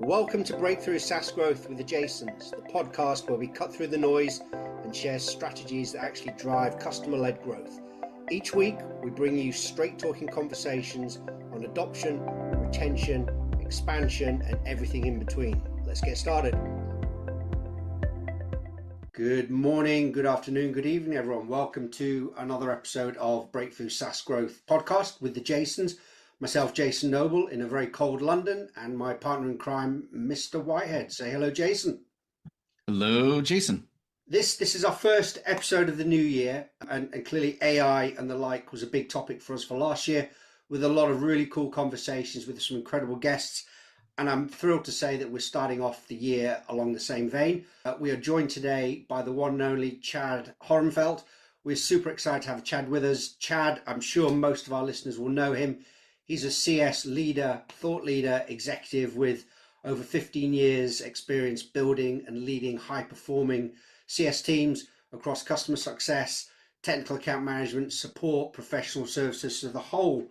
Welcome to Breakthrough SaaS Growth with the Jasons, the podcast where we cut through the noise and share strategies that actually drive customer-led growth. Each week, we bring you straight-talking conversations on adoption, retention, expansion, and everything in between. Let's get started. Good morning, good afternoon, good evening, everyone. Welcome to another episode of Breakthrough SaaS Growth podcast with the Jasons. Myself, Jason Noble, in a very cold London, and my partner in crime, Mr. Whitehead. Say hello, Jason. Hello, Jason. This is our first episode of the new year, and clearly AI and the like was a big topic for us for last year, with a lot of really cool conversations with some incredible guests. And I'm thrilled to say that we're starting off the year along the same vein. We are joined today by the one and only Chad Horenfeldt. We're super excited to have Chad with us. Chad, I'm sure most of our listeners will know him. He's a CS leader, thought leader, executive with over 15 years experience building and leading high-performing CS teams across customer success, technical account management, support, professional services, so the whole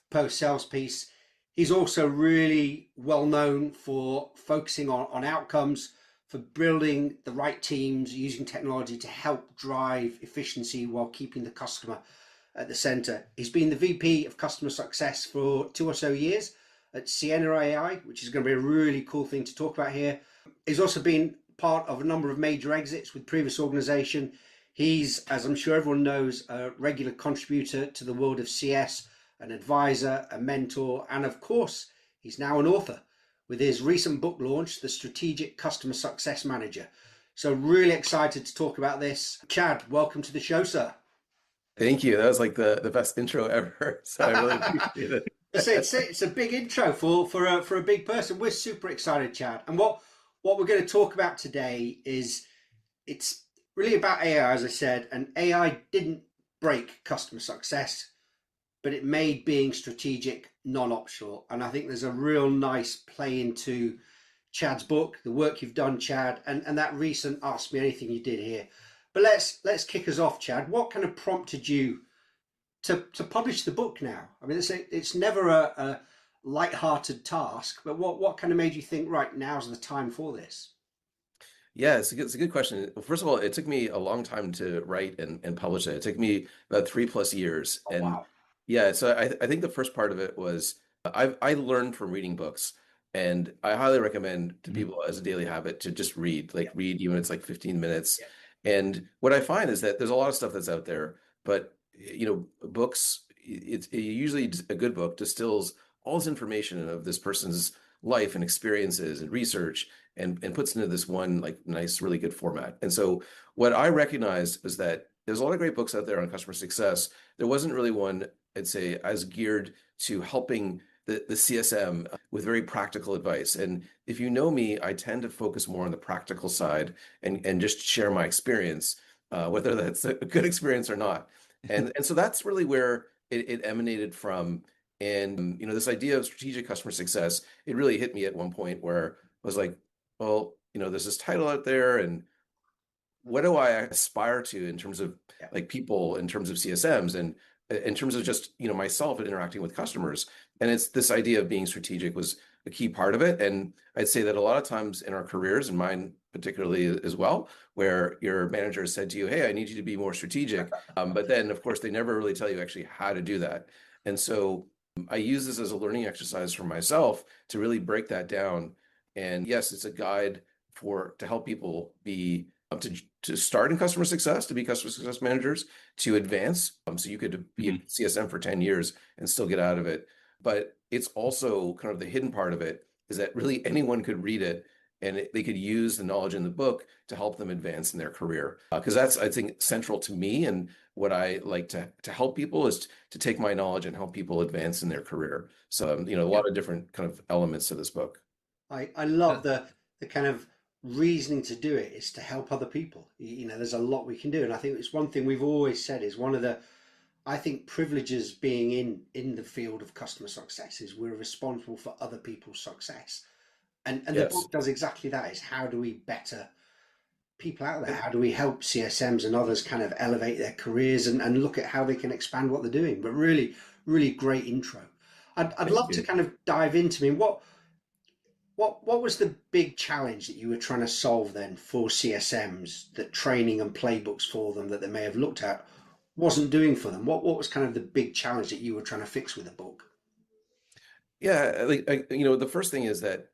post-sales piece. He's also really well known for focusing on outcomes, for building the right teams, using technology to help drive efficiency while keeping the customer at the center. He's been the VP of customer success for 2 or so years at Sienna AI, which is going to be a really cool thing to talk about here. He's also been part of a number of major exits with previous organization. He's, as I'm sure everyone knows, a regular contributor to the world of CS, an advisor, a mentor, and of course, he's now an author with his recent book launch, The Strategic Customer Success Manager. So really excited to talk about this. Chad, welcome to the show, sir. Thank you. That was like the best intro ever. So I really appreciate it. It's a big intro for a big person. We're super excited, Chad. And what we're going to talk about today is it's really about AI, as I said, and AI didn't break customer success, but it made being strategic non-optional. And I think there's a real nice play into Chad's book, the work you've done, Chad, and that recent Ask Me Anything you did here. But let's kick us off, Chad. What kind of prompted you to publish the book now? I mean, it's never a light-hearted task, but what kind of made you think, right, now's the time for this? Yeah, it's a good question. First of all, it took me a long time to write and publish it. It took me about 3+ years. Oh, wow. Yeah, so I think the first part of it was I learned from reading books, and I highly recommend to people as a daily habit to just read, read even if it's like 15 minutes. Yeah. And what I find is that there's a lot of stuff that's out there, but books, it's usually a good book distills all this information of this person's life and experiences and research and puts into this one nice, really good format. And so what I recognized is that there's a lot of great books out there on customer success. There wasn't really one, I'd say, as geared to helping the CSM with very practical advice. And if you know me, I tend to focus more on the practical side and just share my experience, whether that's a good experience or not. And so that's really where it emanated from. And this idea of strategic customer success, it really hit me at one point where I was like, well, there's this title out there, and what do I aspire to in terms of people, in terms of CSMs, and in terms of just myself and interacting with customers. And it's this idea of being strategic was a key part of it. And I'd say that a lot of times in our careers, and mine particularly as well, where your manager said to you, hey, I need you to be more strategic, but then of course they never really tell you actually how to do that. And so I use this as a learning exercise for myself to really break that down. And yes, it's a guide to help people be to start in customer success, to be customer success managers, to advance. So you could be a CSM for 10 years and still get out of it. But it's also kind of the hidden part of it is that really anyone could read it, and they could use the knowledge in the book to help them advance in their career. Because that's, I think, central to me. And what I like to help people is to take my knowledge and help people advance in their career. So, a lot of different kind of elements to this book. I love the kind of reasoning to do it is to help other people. There's a lot we can do. And I think it's one thing we've always said is one of the, I think, privileges being in the field of customer success is we're responsible for other people's success. And the book does exactly that, is how do we better people out there? How do we help CSMs and others kind of elevate their careers and look at how they can expand what they're doing? But really, really great intro. I'd love to kind of dive into, what What was the big challenge that you were trying to solve then for CSMs that training and playbooks for them that they may have looked at wasn't doing for them? What was kind of the big challenge that you were trying to fix with the book? Yeah, the first thing is that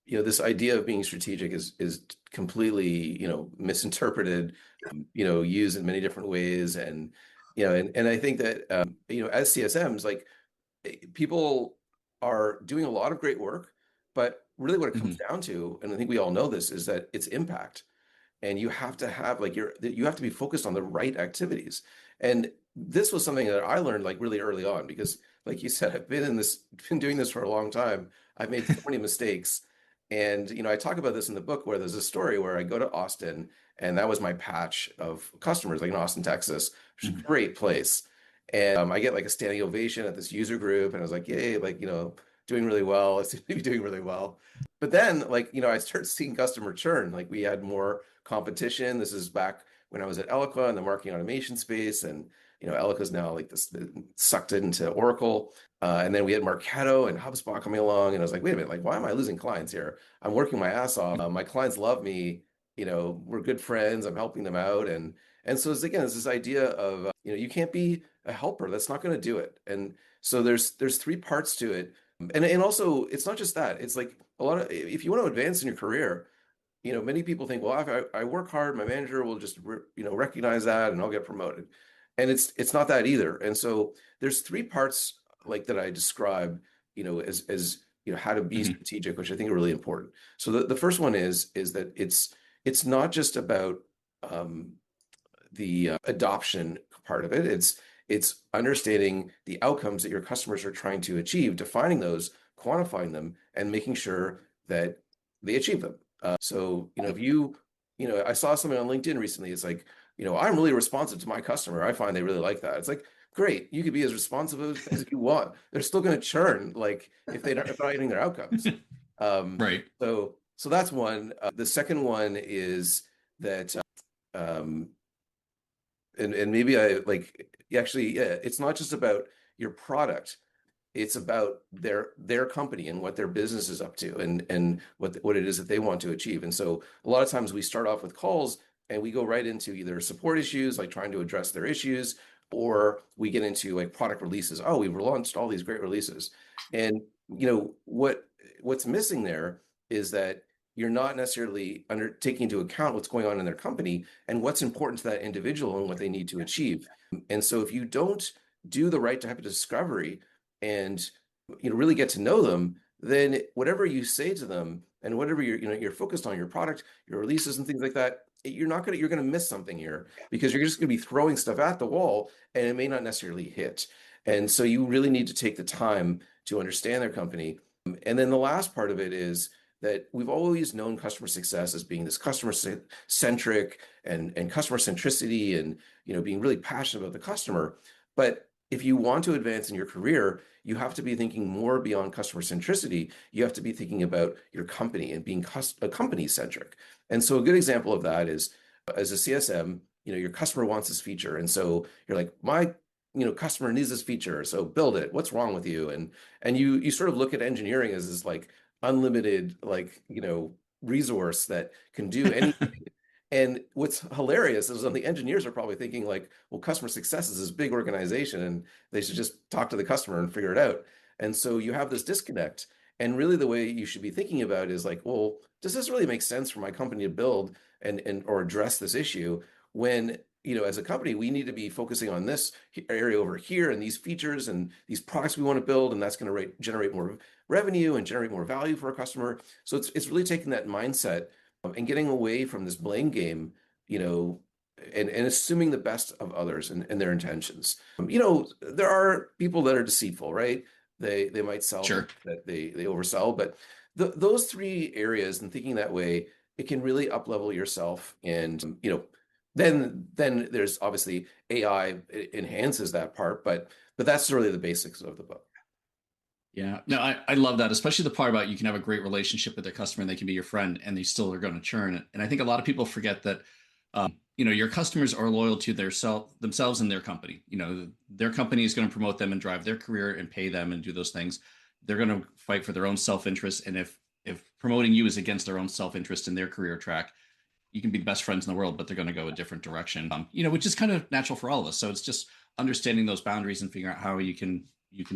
this idea of being strategic is completely, misinterpreted, used in many different ways, and and I think that as CSMs, like people are doing a lot of great work, but really what it comes Hmm. down to, and I think we all know this, is that it's impact. And you have to have you have to be focused on the right activities. And this was something that I learned like really early on because, like you said, been doing this for a long time. I've made so many mistakes. And I talk about this in the book where there's a story where I go to Austin and that was my patch of customers, like in Austin, Texas, which is a great place. And I get like a standing ovation at this user group, and I was like, yay, like, doing really well. I seem to be doing really well. But then, like, I started seeing customer churn. Like, we had more competition. This is back when I was at Eloqua in the marketing automation space. And, Eloqua's now like this sucked into Oracle. And then we had Marketo and HubSpot coming along. And I was like, wait a minute, like, why am I losing clients here? I'm working my ass off. My clients love me. We're good friends. I'm helping them out. And so it's this idea of, you can't be a helper. That's not going to do it. And so there's three parts to it. And also, it's not just that. It's like a lot of, if you want to advance in your career, many people think, well, if I work hard, my manager will just recognize that and I'll get promoted. And it's not that either. And so there's three parts like that I describe, as how to be Hmm. strategic, which I think are really important. So the first one is that it's not just about um, the adoption part of it. It's understanding the outcomes that your customers are trying to achieve, defining those, quantifying them, and making sure that they achieve them. So, if I saw something on LinkedIn recently, it's like, I'm really responsive to my customer. I find they really like that. It's like, great, you could be as responsive as you want. They're still going to churn, like if they're not hitting their outcomes. Um, Right. so that's one. The second one is that, um, and maybe I like actually, yeah, it's not just about your product, it's about their company and what their business is up to and what it is that they want to achieve. And so a lot of times we start off with calls and we go right into either support issues, like trying to address their issues, or we get into like product releases. Oh, we've launched all these great releases. And what's missing there is that you're not necessarily taking into account what's going on in their company and what's important to that individual and what they need to achieve. And so if you don't do the right type of discovery and really get to know them, then whatever you say to them and whatever you're focused on, your product, your releases and things like that, you're gonna miss something here because you're just gonna be throwing stuff at the wall and it may not necessarily hit. And so you really need to take the time to understand their company. And then the last part of it is that we've always known customer success as being this customer centric and customer centricity and being really passionate about the customer. But if you want to advance in your career, you have to be thinking more beyond customer centricity. You have to be thinking about your company and being a company centric. And so a good example of that is as a CSM, your customer wants this feature. And so you're like, my customer needs this feature, so build it. What's wrong with you? And you sort of look at engineering as this like unlimited like resource that can do anything. And what's hilarious is on the engineers are probably thinking like, well, customer success is this big organization and they should just talk to the customer and figure it out. And so you have this disconnect. And really the way you should be thinking about it is like, well, does this really make sense for my company to build and or address this issue when, as a company, we need to be focusing on this area over here and these features and these products we want to build, and that's going to generate more revenue and generate more value for our customer. So it's really taking that mindset and getting away from this blame game, and assuming the best of others and their intentions. There are people that are deceitful, right? They might sell things Sure. that they oversell, but those three areas and thinking that way, it can really up level yourself. And then there's obviously AI enhances that part, but that's really the basics of the book. Yeah. No, I love that, especially the part about you can have a great relationship with their customer and they can be your friend and they still are going to churn. And I think a lot of people forget that, your customers are loyal to themselves and their company. Their company is going to promote them and drive their career and pay them and do those things. They're going to fight for their own self-interest. And if if promoting you is against their own self-interest in their career track, you can be the best friends in the world, but they're going to go a different direction. Which is kind of natural for all of us. So it's just understanding those boundaries and figuring out how you can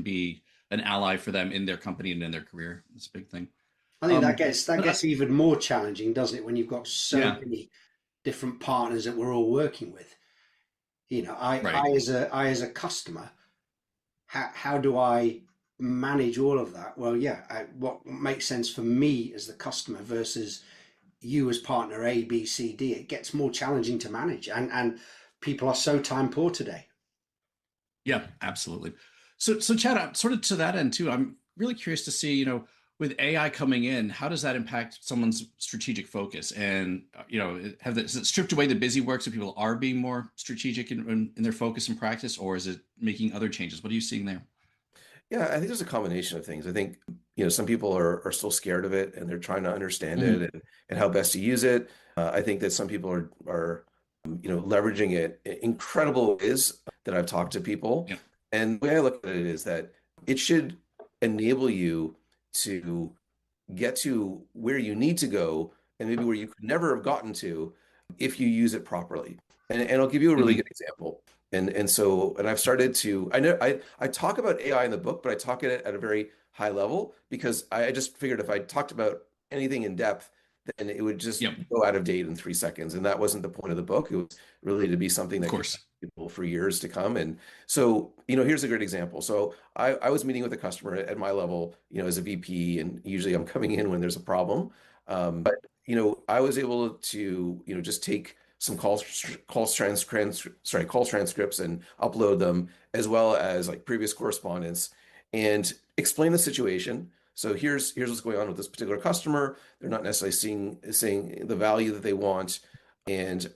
be an ally for them in their company and in their career. It's a big thing. I think that But gets even more challenging, doesn't it, when you've got so yeah, many different partners that we're all working with. right. I as a customer, how do I manage all of that? Well, yeah, what makes sense for me as the customer versus you as partner A, B, C, D. It gets more challenging to manage, and people are so time poor today. Yeah, absolutely. So Chad, sort of to that end too, I'm really curious to see, with AI coming in, how does that impact someone's strategic focus? And has it stripped away the busy work so people are being more strategic in their focus and practice, or is it making other changes? What are you seeing there? Yeah, I think there's a combination of things. I think, some people are still scared of it and they're trying to understand Hmm. it and how best to use it. I think that some people are leveraging it in incredible ways that I've talked to people. Yeah. And the way I look at it is that it should enable you to get to where you need to go and maybe where you could never have gotten to if you use it properly. And I'll give you a really good Hmm. example. And I've started to, I know I talk about AI in the book, but I talk it at a very high level because I just figured if I talked about anything in depth, then it would just Yep. go out of date in 3 seconds. And that wasn't the point of the book. It was really to be something Of that could course. help people for years to come. And so, here's a great example. So I was meeting with a customer at my level, as a VP, and usually I'm coming in when there's a problem. But I was able to, just take some call transcripts and upload them as well as like previous correspondence and explain the situation. So here's what's going on with this particular customer. They're not necessarily seeing the value that they want. And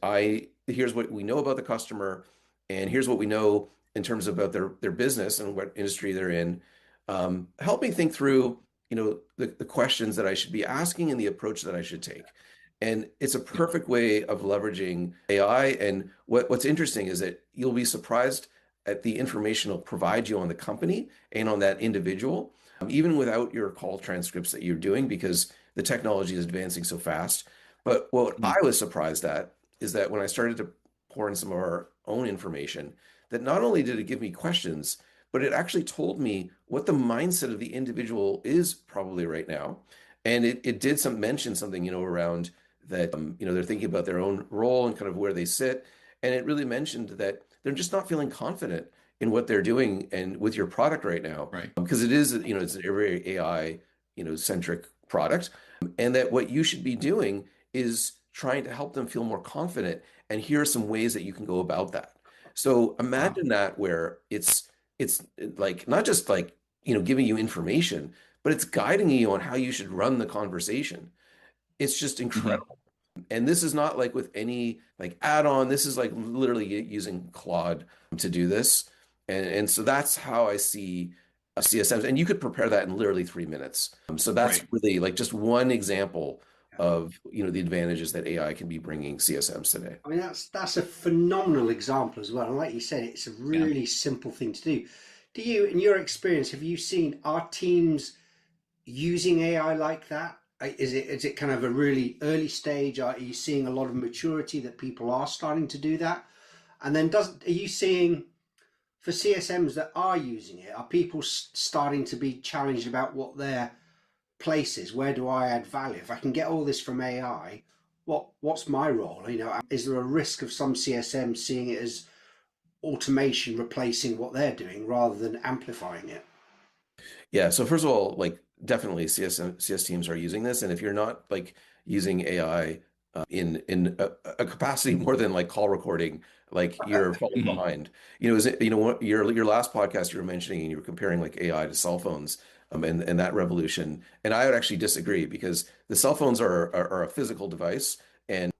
here's what we know about the customer, and here's what we know in terms about their business and what industry they're in. Help me think through, the questions that I should be asking and the approach that I should take. And it's a Yep. perfect way of leveraging AI. And what's interesting is that you'll be surprised at the information it'll provide you on the company and on that individual, even without your call transcripts that you're doing, because the technology is advancing so fast. But what I Mhm. was surprised at is that when I started to pour in some of our own information, that not only did it give me questions, but it actually told me what the mindset of the individual is probably right now. And it did mention something, around that, they're thinking about their own role and kind of where they sit. And it really mentioned that they're just not feeling confident in what they're doing and with your product right now, Right. because it is, it's a very AI, centric product. And that what you should be doing is trying to help them feel more confident. And here are some ways that you can go about that. So Wow. imagine that where it's like not just like, giving you information, but it's guiding you on how you should run the conversation. It's just Hmm. incredible. And this is not like with any like add-on. This is like literally using Claude to do this. And so that's how I see CSMs. And you could prepare that in literally 3 minutes. So that's Right. really like just one example of, the advantages that AI can be bringing CSMs today. I mean, that's a phenomenal example as well. And like you said, it's a Yeah. really simple thing to do. Do you, in your experience, have you seen our teams using AI like that? Is it kind of a really early stage? Are you seeing a lot of maturity that people are starting to do that? And then are you seeing for CSMs that are using it, are people starting to be challenged about what their place is? Where do I add value? If I can get all this from AI, what's my role? Is there a risk of some CSMs seeing it as automation replacing what they're doing rather than amplifying it? Yeah. So first of all, like definitely CS teams are using this. And if you're not like using AI in a capacity more than like call recording, like you're falling Hmm. behind. Is it, what your last podcast you were mentioning and you were comparing like AI to cell phones, and that revolution. And I would actually disagree because the cell phones are a physical device. And,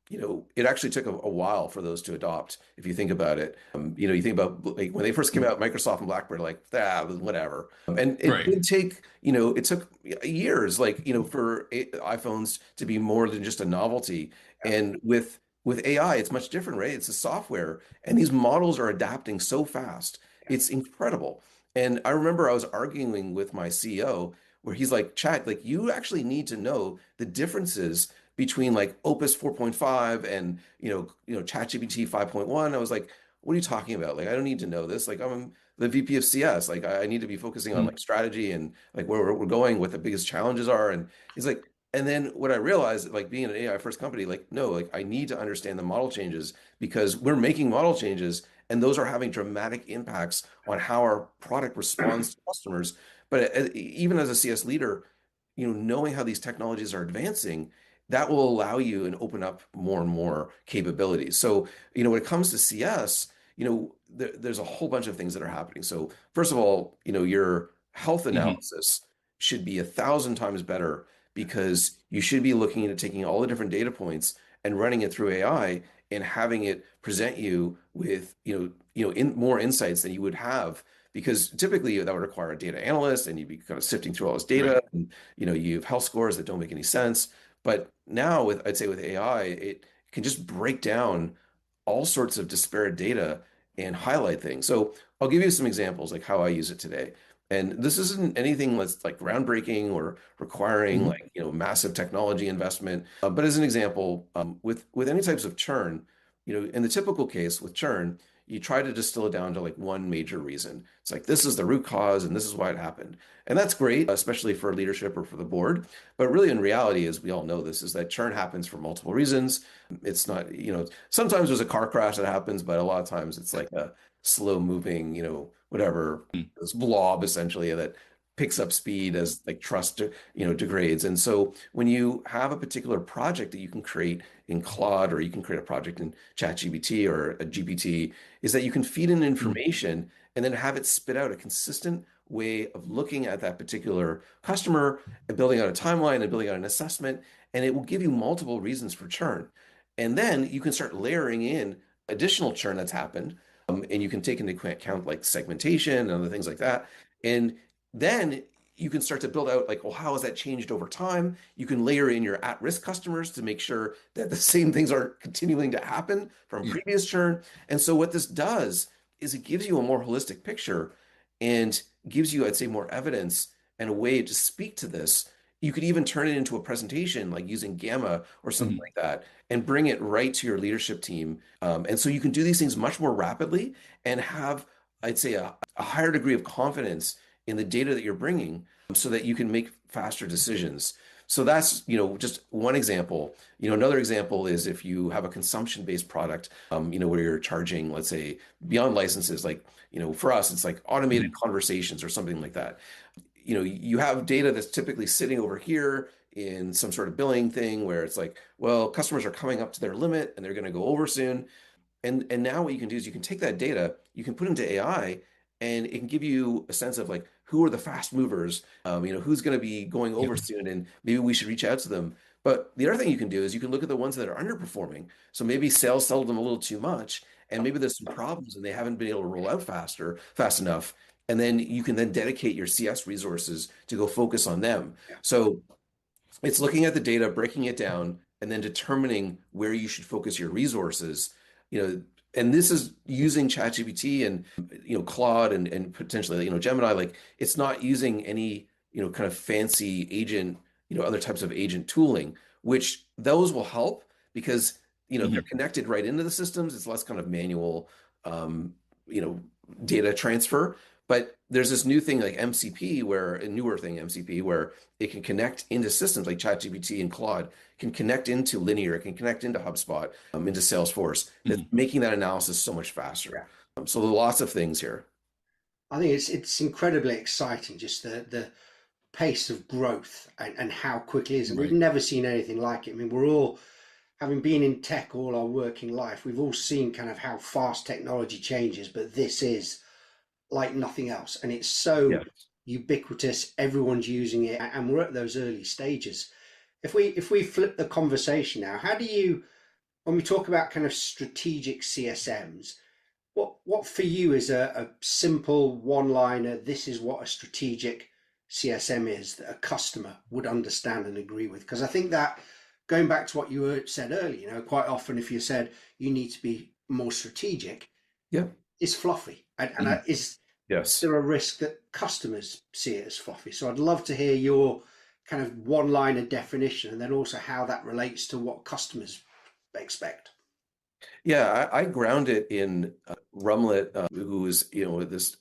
it actually took a while for those to adopt. If you think about it, you think about like when they first came out, Microsoft and BlackBerry, like, whatever. And it Right. did take, it took years, like, for iPhones to be more than just a novelty. And with AI, it's much different, right? It's a software, and these models are adapting so fast. It's incredible. And I remember I was arguing with my CEO where he's like, Chad, like you actually need to know the differences between like Opus 4.5 and ChatGPT 5.1. I was like, what are you talking about? Like, I don't need to know this. Like, I'm the VP of CS. Like, I need to be focusing on Mhm. like strategy and like where we're going, what the biggest challenges are. And he's like, and then what I realized, like being an AI first company, like, no, like I need to understand the model changes because we're making model changes and those are having dramatic impacts on how our product responds to customers. But even as a CS leader, knowing how these technologies are advancing, that will allow you and open up more and more capabilities. So, when it comes to CS, there's a whole bunch of things that are happening. So, first of all, your health Mhm. analysis should be 1,000 times better because you should be looking into taking all the different data points and running it through AI and having it present you with, in more insights than you would have because typically that would require a data analyst and you'd be kind of sifting through all this Right. data and you have health scores that don't make any sense. But now I'd say with AI, it can just break down all sorts of disparate data and highlight things. So I'll give you some examples like how I use it today. And this isn't anything that's like groundbreaking or requiring Mhm. like massive technology investment. But as an example, with any types of churn, in the typical case with churn, you try to distill it down to like one major reason. It's like this is the root cause and this is why it happened. And that's great, especially for leadership or for the board. But really, in reality, as we all know, this is that churn happens for multiple reasons. It's not, sometimes there's a car crash that happens, but a lot of times it's like a slow moving, whatever, Mhm. this blob essentially that picks up speed as like trust, degrades. And so when you have a particular project that you can create in Claude or you can create a project in ChatGPT or a GPT, is that you can feed in Mhm. information and then have it spit out a consistent way of looking at that particular customer and building out a timeline and building out an assessment. And it will give you multiple reasons for churn. And then you can start layering in additional churn that's happened. And you can take into account like segmentation and other things like that. And then you can start to build out like, well, how has that changed over time? You can layer in your at-risk customers to make sure that the same things aren't continuing to happen from Yeah. previous churn. And so what this does is it gives you a more holistic picture and gives you, I'd say, more evidence and a way to speak to this. You could even turn it into a presentation, like using Gamma or something Mhm. like that, and bring it right to your leadership team. And so you can do these things much more rapidly and have, I'd say, a higher degree of confidence in the data that you're bringing so that you can make faster decisions. So that's, just one example. Another example is if you have a consumption-based product, where you're charging, let's say, beyond licenses, like, for us, it's like automated Mhm. conversations or something like that. You have data that's typically sitting over here in some sort of billing thing where it's like, well, customers are coming up to their limit and they're going to go over soon. And now what you can do is you can take that data, you can put into AI, and it can give you a sense of like who are the fast movers, who's going to be going Yep. over soon, and maybe we should reach out to them. But the other thing you can do is you can look at the ones that are underperforming. So maybe sales sold them a little too much, and maybe there's some problems and they haven't been able to roll out fast enough. And then you can then dedicate your CS resources to go focus on them. Yeah. So it's looking at the data, breaking it down, and then determining where you should focus your resources. You know, and this is using ChatGPT and Claude and potentially Gemini. Like it's not using any kind of fancy agent, other types of agent tooling, which those will help because they're Mhm. connected right into the systems. It's less kind of manual, um, you know, data transfer. But there's this new thing like MCP, where a newer thing MCP, where it can connect into systems like ChatGPT and Claude, can connect into Linear, it can connect into HubSpot, into Salesforce. That's Mhm. making that analysis so much faster. So there are lots of things here. I think it's incredibly exciting, just the pace of growth and how quickly it is. And we've Right. never seen anything like it. I mean, we're all, having been in tech all our working life, we've all seen kind of how fast technology changes, but this is like nothing else. And it's so Yeah. ubiquitous, everyone's using it, and we're at those early stages. If we flip the conversation now, how do you, when we talk about kind of strategic CSMs, what for you is a simple one-liner? This is what a strategic CSM is that a customer would understand and agree with. Because I think that, going back to what you said earlier, quite often if you said you need to be more strategic, Yeah. it's fluffy, and Mhm. is Yes. there a risk that customers see it as fluffy? So I'd love to hear your kind of one-liner definition, and then also how that relates to what customers expect. Yeah, I ground it in Rumlet, who is, this,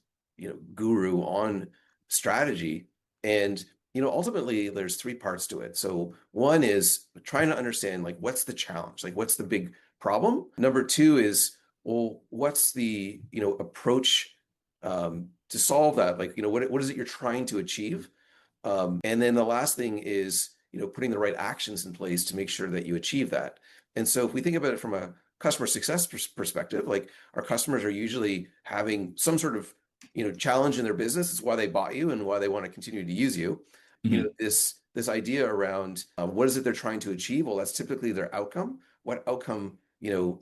guru on strategy. And, ultimately there's three parts to it. So one is trying to understand, like, what's the challenge? Like, what's the big problem? Number two is, well, what's the, approach to solve that? Like, what is it you're trying to achieve? And then the last thing is, putting the right actions in place to make sure that you achieve that. And so if we think about it from a customer success perspective, like, our customers are usually having some sort of, challenge in their business. It's why they bought you and why they want to continue to use you. This idea around what is it they're trying to achieve? Well, that's typically their outcome. What outcome, how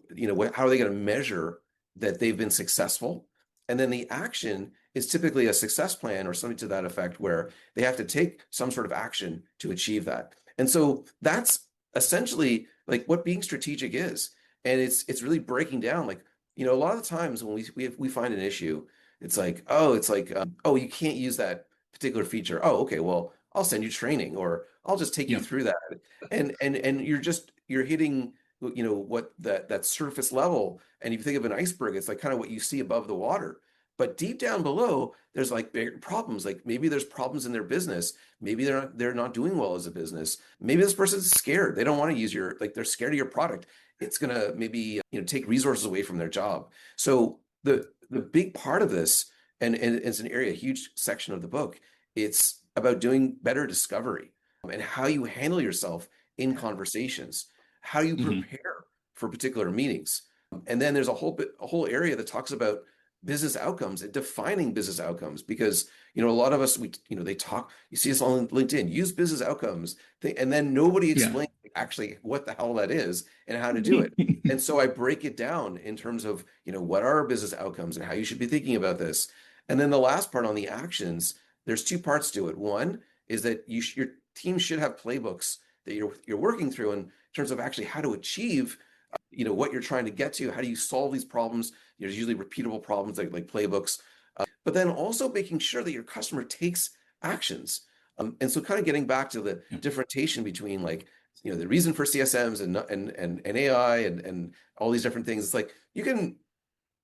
are they going to measure that they've been successful? And then the action is typically a success plan or something to that effect, where they have to take some sort of action to achieve that. And so that's essentially like what being strategic is. And it's really breaking down, like, a lot of the times when we find an issue, it's like, oh, you can't use that particular feature. Oh, okay, well, I'll send you training, or I'll just take you Yeah. through that. And you're hitting, what that surface level. And if you think of an iceberg, it's like kind of what you see above the water. But deep down below, there's like bigger problems. Like, maybe there's problems in their business. Maybe they're not doing well as a business. Maybe this person's scared. They don't want to use they're scared of your product. It's gonna maybe, take resources away from their job. So the big part of this, and it's an area, a huge section of the book, it's about doing better discovery, and how you handle yourself in conversations, how you prepare for particular meetings. And then there's a whole area that talks about business outcomes and defining business outcomes, because, a lot of us, they talk, you see us on LinkedIn, use business outcomes, and then nobody explains actually what the hell that is and how to do it. And so I break it down in terms of, what are our business outcomes and how you should be thinking about this. And then the last part on the actions, there's two parts to it. One is that your team should have playbooks that you're working through in terms of actually how to achieve, what you're trying to get to. How do you solve these problems? There's usually repeatable problems, like playbooks, but then also making sure that your customer takes actions. And so kind of getting back to the differentiation between, like, the reason for CSMs and AI and all these different things. It's like, you can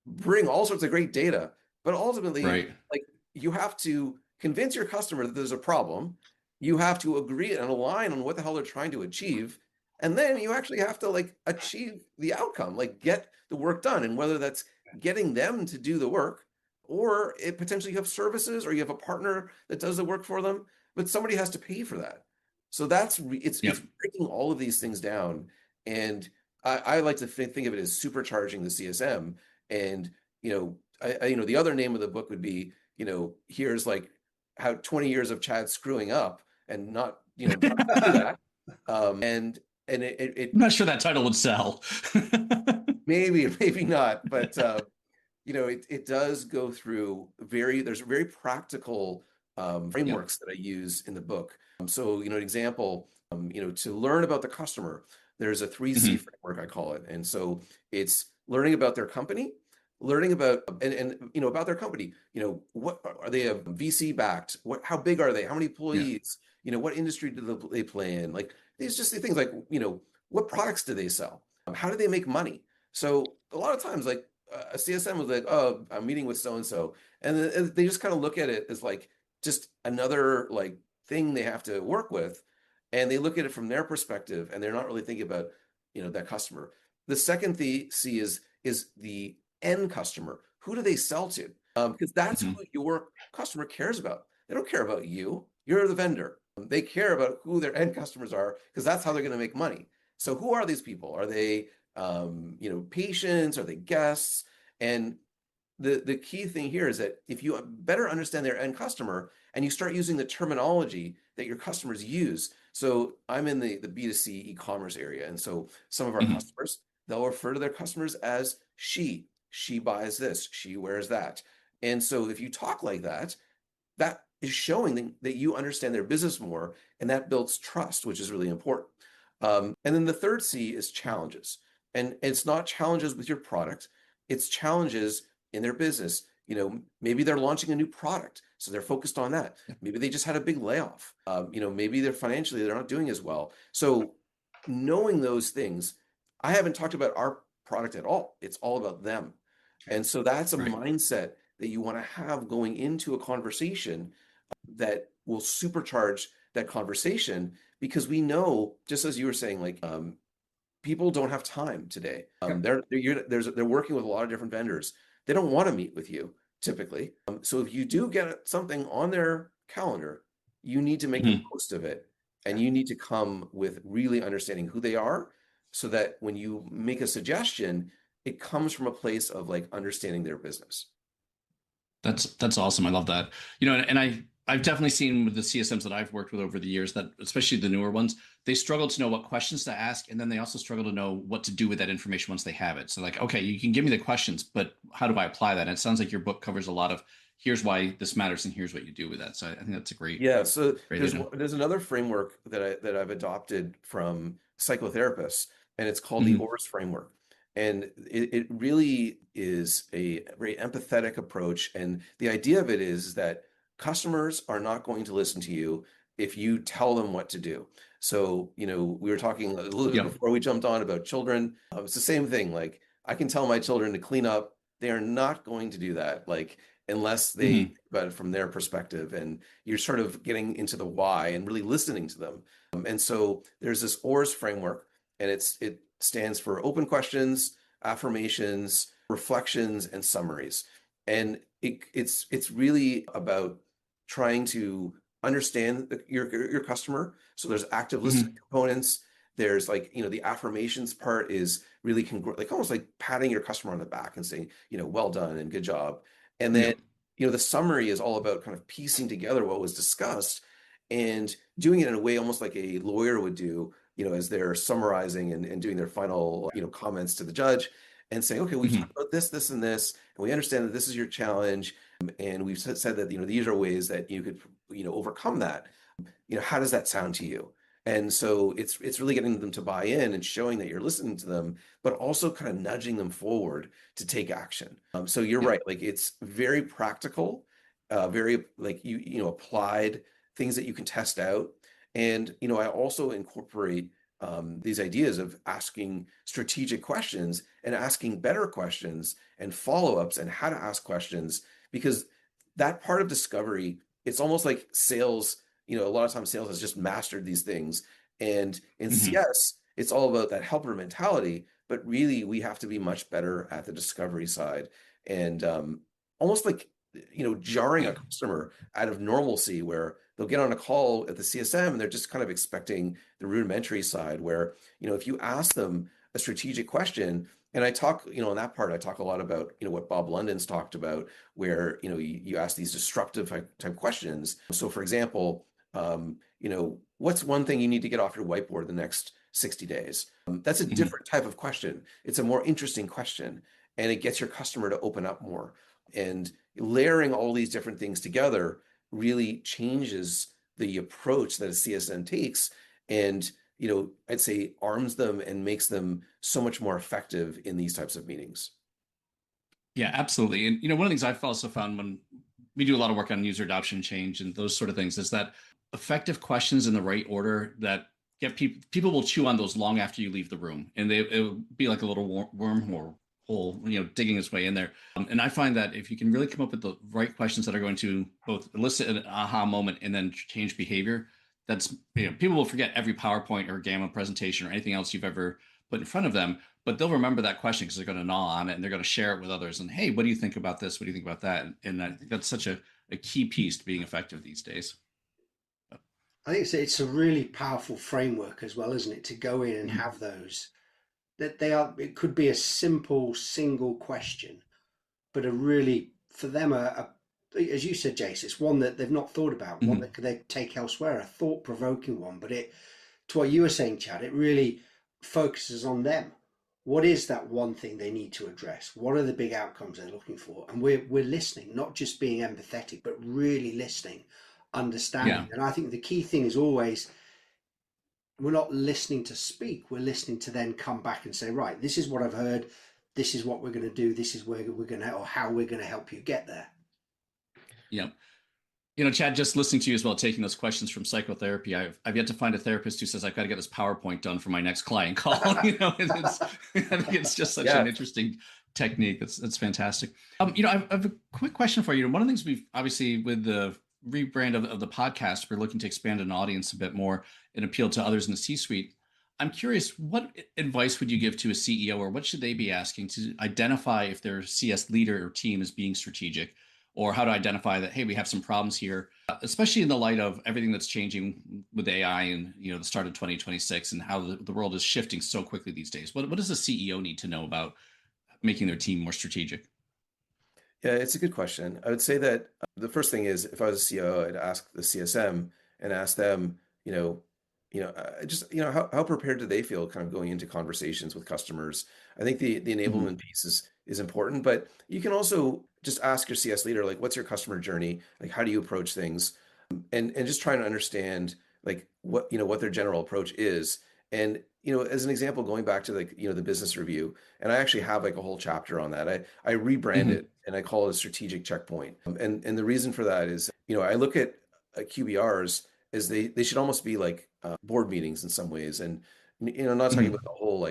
bring all sorts of great data, but ultimately, Right. like, you have to convince your customer that there's a problem. You have to agree and align on what the hell they're trying to achieve. And then you actually have to, like, achieve the outcome, like, get the work done. And whether that's getting them to do the work, or it potentially you have services, or you have a partner that does the work for them, but somebody has to pay for that. So it's breaking all of these things down. And I like to think of it as supercharging the CSM. And, the other name of the book would be, here's like how 20 years of Chad screwing up and not, not do that. And I'm not sure that title would sell. maybe not, but it does go through there's very practical frameworks that I use in the book. So, an example, to learn about the customer, there's a 3C framework, I call it. And so it's learning about their company, learning about about their company. What are they, a VC backed? How big are they? How many employees? What industry do they play in? Like, these just the things, like, what products do they sell? How do they make money? So a lot of times, like, a CSM was like, oh, I'm meeting with so and so, and they just kind of look at it as like just another, like, thing they have to work with, and they look at it from their perspective, and they're not really thinking about, that customer. The second C is the end customer. Who do they sell to? Because that's who your customer cares about. They don't care about you. You're the vendor. They care about who their end customers are, because that's how they're going to make money. So who are these people? Are they, patients? Are they guests? And the key thing here is that if you better understand their end customer, and you start using the terminology that your customers use. So I'm in the B2C e-commerce area. And so some of our customers, they'll refer to their customers as she buys this, she wears that. And so if you talk like that, that is showing that you understand their business more, and that builds trust, which is really important. And then the third C is challenges. And it's not challenges with your product, it's challenges in their business. Maybe they're launching a new product, so they're focused on that. Maybe they just had a big layoff. Maybe they're not doing as well. So knowing those things, I haven't talked about our product at all. It's all about them. And so that's a mindset that you want to have going into a conversation that will supercharge that conversation, because we know, just as you were saying, like, people don't have time today. They're working with a lot of different vendors. They don't want to meet with you typically. So if you do get something on their calendar, you need to make the most of it, and you need to come with really understanding who they are, so that when you make a suggestion, it comes from a place of like understanding their business. That's awesome. I love that. And I've definitely seen with the CSMs that I've worked with over the years that, especially the newer ones, they struggle to know what questions to ask, and then they also struggle to know what to do with that information once they have it. So like, okay, you can give me the questions, but how do I apply that? And it sounds like your book covers a lot of, here's why this matters and here's what you do with that. So I think that's a great. Yeah. So there's another framework that I've adopted from psychotherapists, and it's called the ORS framework. And it really is a very empathetic approach. And the idea of it is that customers are not going to listen to you if you tell them what to do. So, we were talking a little bit before we jumped on about children. It's the same thing. Like, I can tell my children to clean up. They are not going to do that, like, unless they think about it from their perspective. And you're sort of getting into the why and really listening to them. And so there's this ORS framework, and it stands for open questions, affirmations, reflections, and summaries. And it's really about trying to understand your customer. So there's active listening components. There's like, the affirmations part is really like almost like patting your customer on the back and saying, well done and good job. And then, the summary is all about kind of piecing together what was discussed and doing it in a way almost like a lawyer would do, as they're summarizing and doing their final, comments to the judge, and saying, okay, we've talked about this, this, and this, and we understand that this is your challenge. And we've said that, these are ways that you could, overcome that. How does that sound to you? And so it's really getting them to buy in and showing that you're listening to them, but also kind of nudging them forward to take action. So you're right. Like, it's very practical, very like, applied things that you can test out. And, I also incorporate these ideas of asking strategic questions and asking better questions and follow-ups and how to ask questions, because that part of discovery, it's almost like sales. A lot of times sales has just mastered these things. And in CS, it's all about that helper mentality, but really we have to be much better at the discovery side, and almost like, jarring a customer out of normalcy, where they'll get on a call at the CSM and they're just kind of expecting the rudimentary side, where, if you ask them a strategic question, and I talk, on that part, I talk a lot about, what Bob London's talked about, where, you ask these disruptive type questions. So for example, what's one thing you need to get off your whiteboard the next 60 days? That's a different type of question. It's a more interesting question, and it gets your customer to open up more. And layering all these different things together really changes the approach that a CSM takes, and, I'd say arms them and makes them so much more effective in these types of meetings. Yeah, absolutely. And, one of the things I've also found when we do a lot of work on user adoption change and those sort of things is that effective questions in the right order that get people will chew on those long after you leave the room, and it'll be like a little wormhole, digging its way in there. And I find that if you can really come up with the right questions that are going to both elicit an aha moment and then change behavior, that's, people will forget every PowerPoint or Gamma presentation or anything else you've ever put in front of them, but they'll remember that question because they're going to gnaw on it and they're going to share it with others. And hey, what do you think about this? What do you think about that? And I think that's such a key piece to being effective these days. I think it's a really powerful framework as well, isn't it? To go in and have those, that it could be a simple single question, but a really, for them, as you said, Jace, it's one that they've not thought about, one that they take elsewhere, a thought-provoking one. But to what you were saying, Chad, it really focuses on them. What is that one thing they need to address? What are the big outcomes they're looking for? And we're listening, not just being empathetic, but really listening, understanding. And I think the key thing is always, we're not listening to speak, we're listening to then come back and say, right, this is what I've heard, this is what we're going to do, this is where we're going to, or how we're going to help you get there. Yeah. Chad, just listening to you as well, taking those questions from psychotherapy, I've yet to find a therapist who says I've got to get this PowerPoint done for my next client call. I think it's just such an interesting technique. It's fantastic. I've a quick question for you. One of the things we've obviously with the rebrand of the podcast, we're looking to expand an audience a bit more and appeal to others in the C-suite. I'm curious, what advice would you give to a CEO, or what should they be asking to identify if their CS leader or team is being strategic, or how to identify that, hey, we have some problems here, especially in the light of everything that's changing with AI and the start of 2026 and how the world is shifting so quickly these days. What does a CEO need to know about making their team more strategic? Yeah, it's a good question. I would say that the first thing is, if I was a CEO, I'd ask the CSM and ask them, how prepared do they feel kind of going into conversations with customers? I think the enablement piece is important, but you can also just ask your CS leader, like, what's your customer journey? Like, how do you approach things? And just trying to understand like what their general approach is. And as an example, going back to the business review, and I actually have like a whole chapter on that. I rebrand it and I call it a strategic checkpoint. And the reason for that is, I look at QBRs as they should almost be like board meetings in some ways. And I'm not talking about the whole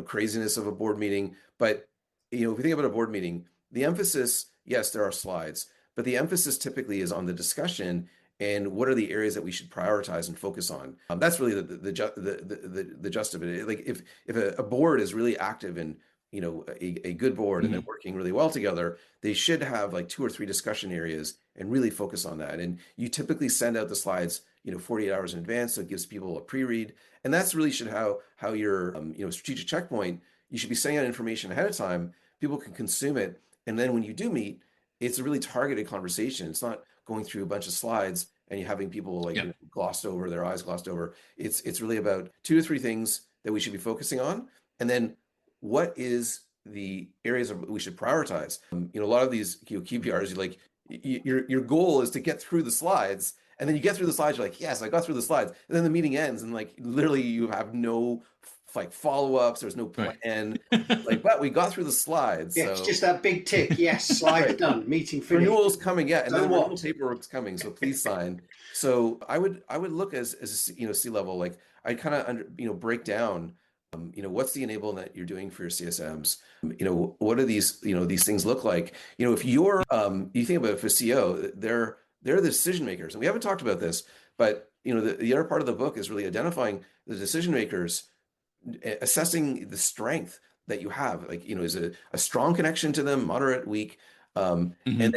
craziness of a board meeting, but if you think about a board meeting, the emphasis, yes, there are slides, but the emphasis typically is on the discussion and what are the areas that we should prioritize and focus on. That's really the gist of it. Like if a board is really active and a good board and they're working really well together, they should have like 2 or 3 discussion areas and really focus on that. And you typically send out the slides 48 hours in advance, so it gives people a pre-read. And that's really should how your strategic checkpoint, you should be sending out information ahead of time. People can consume it, and then when you do meet, it's a really targeted conversation. It's not going through a bunch of slides and you having people glossed over, their eyes glossed over. It's really about 2 to 3 things that we should be focusing on, and then what is the areas we should prioritize. A lot of these QBRs, your goal is to get through the slides, and then you get through the slides, you're like, yes, I got through the slides, and then the meeting ends, and literally you have no follow-ups, there's no plan, but we got through the slides. Yeah, so. It's just that big tick. Yes, slides done, meeting finished. Renewals coming, and then the renewal paperwork's coming, so please sign. So I would look as a C-level, I kind of break down what's the enablement that you're doing for your CSMs? What do these things look like? If you're you think about it, for CEO, they're the decision makers, and we haven't talked about this, but the other part of the book is really identifying the decision makers, assessing the strength that you have, is it a strong connection to them, moderate, weak, and then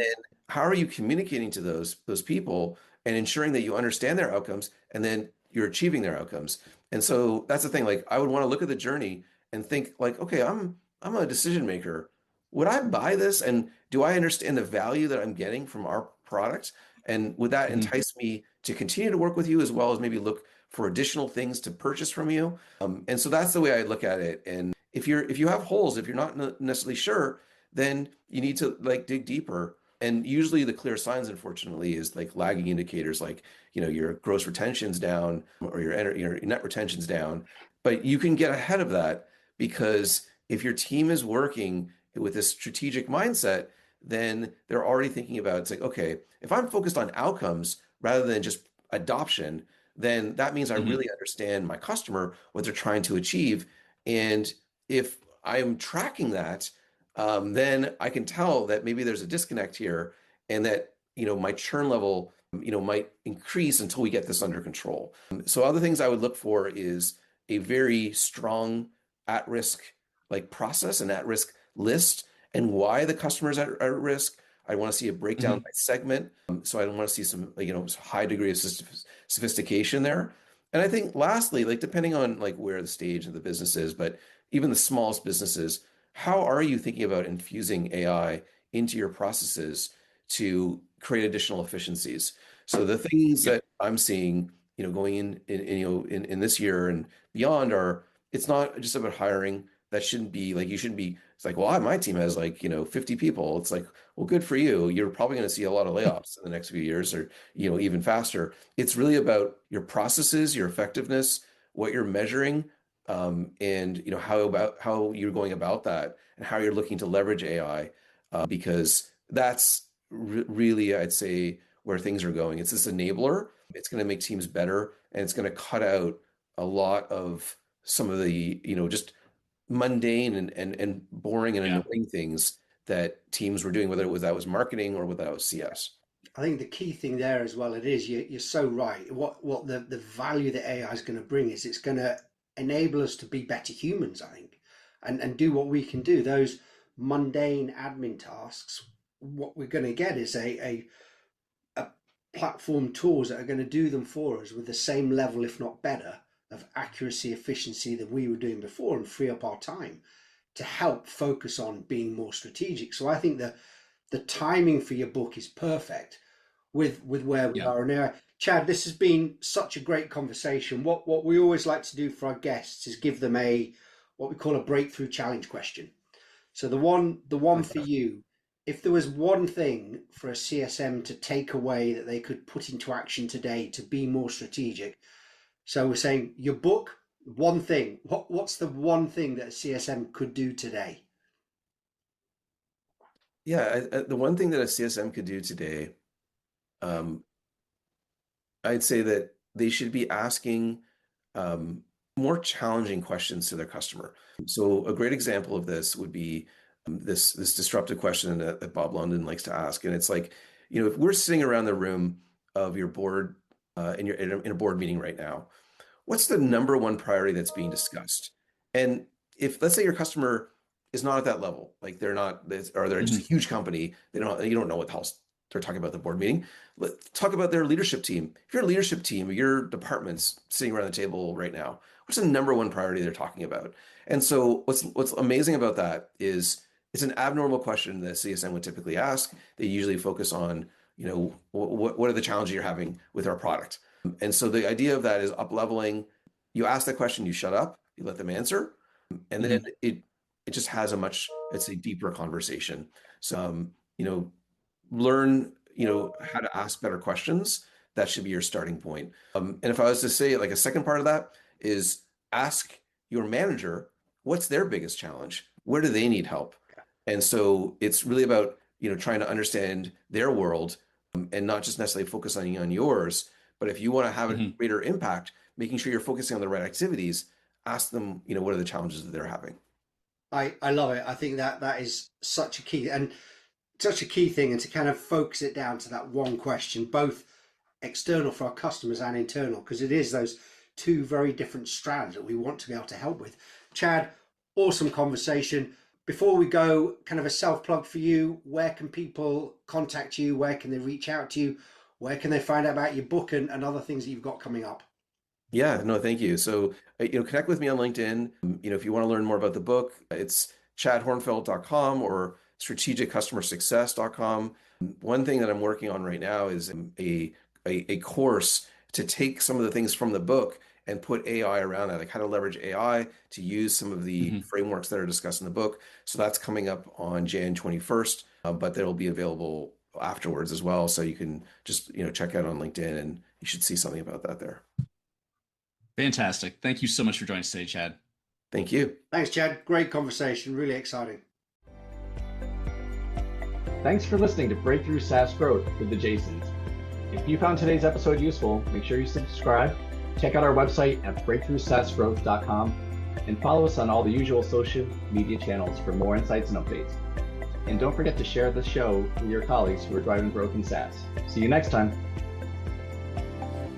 how are you communicating to those people and ensuring that you understand their outcomes and then you're achieving their outcomes. And so that's the thing. I would want to look at the journey and think okay, I'm a decision maker. Would I buy this? And do I understand the value that I'm getting from our product? And would that entice me to continue to work with you, as well as maybe look for additional things to purchase from you? And so that's the way I look at it. And if you have holes, if you're not necessarily sure, then you need to dig deeper. And usually the clear signs, unfortunately, is lagging indicators, your gross retention's down or your net retention's down. But you can get ahead of that, because if your team is working with this strategic mindset, then they're already thinking about okay, if I'm focused on outcomes rather than just adoption, then that means I really understand my customer, what they're trying to achieve. And if I'm tracking that, then I can tell that maybe there's a disconnect here, and that my churn level might increase until we get this under control. So other things I would look for is a very strong at-risk process and at-risk list, and why the customers are at risk. I want to see a breakdown by segment. So I want to see some high degree of sophistication there. And I think lastly, depending on where the stage of the business is, but even the smallest businesses, how are you thinking about infusing AI into your processes to create additional efficiencies? So the things that I'm seeing, going in this year and beyond, are, it's not just about hiring. That shouldn't be you shouldn't be. It's well, my team has 50 people. It's well, good for you. You're probably going to see a lot of layoffs in the next few years, or even faster. It's really about your processes, your effectiveness, what you're measuring, and how you're going about that and how you're looking to leverage AI, because that's really, I'd say, where things are going. It's this enabler. It's going to make teams better, and it's going to cut out a lot of some of the, just mundane and boring and Yeah. annoying things that teams were doing, whether that was marketing or whether that was CS. I think the key thing there as well, it is, you're so right. What the value that AI is going to bring is it's going to enable us to be better humans, I think, and do what we can do. Those mundane admin tasks, what we're going to get is a platform tools that are going to do them for us with the same level, if not better, of accuracy, efficiency that we were doing before, and free up our time to help focus on being more strategic. So I think the timing for your book is perfect with where we Yeah. are now. Chad, this has been such a great conversation. What we always like to do for our guests is give them what we call a breakthrough challenge question. So the one for you, if there was one thing for a CSM to take away that they could put into action today to be more strategic. So we're saying your book, one thing. What's the one thing that a CSM could do today? Yeah, the one thing that a CSM could do today, I'd say that they should be asking more challenging questions to their customer. So a great example of this would be this disruptive question that Bob London likes to ask, and it's like, if we're sitting around the room of your board in a board meeting right now, what's the number one priority that's being discussed? And if, let's say, your customer is not at that level, like they're not, or they're just a huge company, you don't know what the hell they're talking about at the board meeting. Let's talk about their leadership team. If your leadership team, your department's sitting around the table right now, what's the number one priority they're talking about? And so what's amazing about that is it's an abnormal question that CSM would typically ask. They usually focus on, what are the challenges you're having with our product? And so the idea of that is up-leveling. You ask the question, you shut up, you let them answer, and then it just has a much, let's say, deeper conversation. So, learn, how to ask better questions. That should be your starting point. And if I was to say, like, a second part of that is ask your manager, what's their biggest challenge? Where do they need help? And so it's really about, trying to understand their world, and not just necessarily focusing on yours. But if you want to have a greater impact, making sure you're focusing on the right activities, ask them, what are the challenges that they're having? I love it. I think that is such a key thing, and to kind of focus it down to that one question, both external for our customers and internal, because it is those two very different strands that we want to be able to help with. Chad, awesome conversation. Before we go, kind of a self-plug for you. Where can people contact you? Where can they reach out to you? Where can they find out about your book and other things that you've got coming up? Yeah, no, thank you. So, connect with me on LinkedIn. If you want to learn more about the book, it's chadhorenfeldt.com or strategiccustomersuccess.com. One thing that I'm working on right now is a course to take some of the things from the book and put AI around that, like how to leverage AI to use some of the frameworks that are discussed in the book. So that's coming up on Jan 21st, but that'll be available afterwards as well. So you can just, check out on LinkedIn, and you should see something about that there. Fantastic. Thank you so much for joining us today, Chad. Thank you. Thanks, Chad. Great conversation. Really exciting. Thanks for listening to Breakthrough SaaS Growth with the Jasons. If you found today's episode useful, make sure you subscribe, check out our website at breakthroughsaasgrowth.com, and follow us on all the usual social media channels for more insights and updates. And don't forget to share the show with your colleagues who are driving growth in SaaS. See you next time.